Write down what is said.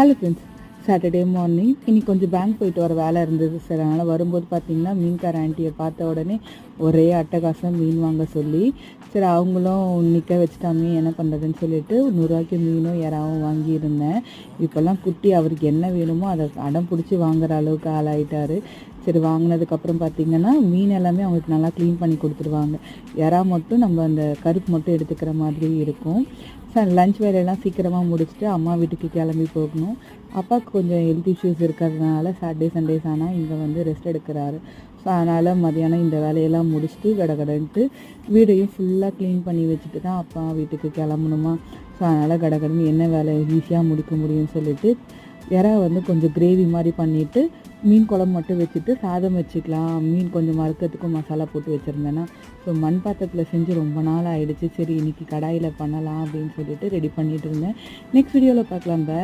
Hello friends, Saturday morning இன்னைக்கு கொஞ்சம் bank போயிட்டு வர வேலை இருந்தது. சரி, அதனால் வரும்போது பார்த்தீங்கன்னா மீன்கார ஆண்டியை பார்த்த உடனே ஒரே அட்டகாசம் மீன் வாங்க சொல்லி, சரி அவங்களும் நிற்க வச்சுட்டாமே என்ன பண்ணுறதுன்னு சொல்லிட்டு 100 மீனும் இறாவும் வாங்கியிருந்தேன். இப்போல்லாம் குட்டி அவருக்கு என்ன வேணுமோ அதை அடம் பிடிச்சி வாங்குற அளவுக்கு ஆளாயிட்டார். சரி, வாங்கினதுக்கப்புறம் பார்த்திங்கன்னா மீன் எல்லாமே அவங்களுக்கு நல்லா க்ளீன் பண்ணி கொடுத்துருவாங்க. இறா மட்டும் நம்ம அந்த கருப்பு மட்டும் எடுத்துக்கிற மாதிரி இருக்கும். சார், லஞ்ச் வேலையெல்லாம் சீக்கிரமாக முடிச்சுட்டு அம்மா வீட்டுக்கு கிளம்பி போகணும். அப்பாவுக்கு கொஞ்சம் ஹெல்த் இஷ்யூஸ் இருக்கிறதுனால சாட்டர்டே சண்டேஸ் ஆனால் இங்கே வந்து ரெஸ்ட் எடுக்கிறாரு. ஸோ அதனால் மதியானம் இந்த வேலையெல்லாம் முடிச்சுட்டு கடகடன்ட்டு வீடையும் ஃபுல்லாக க்ளீன் பண்ணி வச்சுட்டு தான் அப்பா வீட்டுக்கு கிளம்பணுமா. ஸோ அதனால் கடகடன்னு என்ன வேலை ஈஸியாக முடிக்க முடியும்னு சொல்லிட்டு இறா வந்து கொஞ்சம் கிரேவி மாதிரி பண்ணிவிட்டு மீன் குழம்பு மட்டும் வச்சுட்டு சாதம் வச்சுக்கலாம். மீன் கொஞ்சம் மறுக்கிறதுக்கும் மசாலா போட்டு வச்சுருந்தேன்னா, ஸோ மண் பாத்திரத்தில் செஞ்சு ரொம்ப நாள் ஆகிடுச்சு. சரி, இன்றைக்கி கடாயில் பண்ணலாம் அப்படின்னு சொல்லிட்டு ரெடி பண்ணிகிட்டு இருந்தேன். நெக்ஸ்ட் வீடியோவில் பார்க்கலாம்.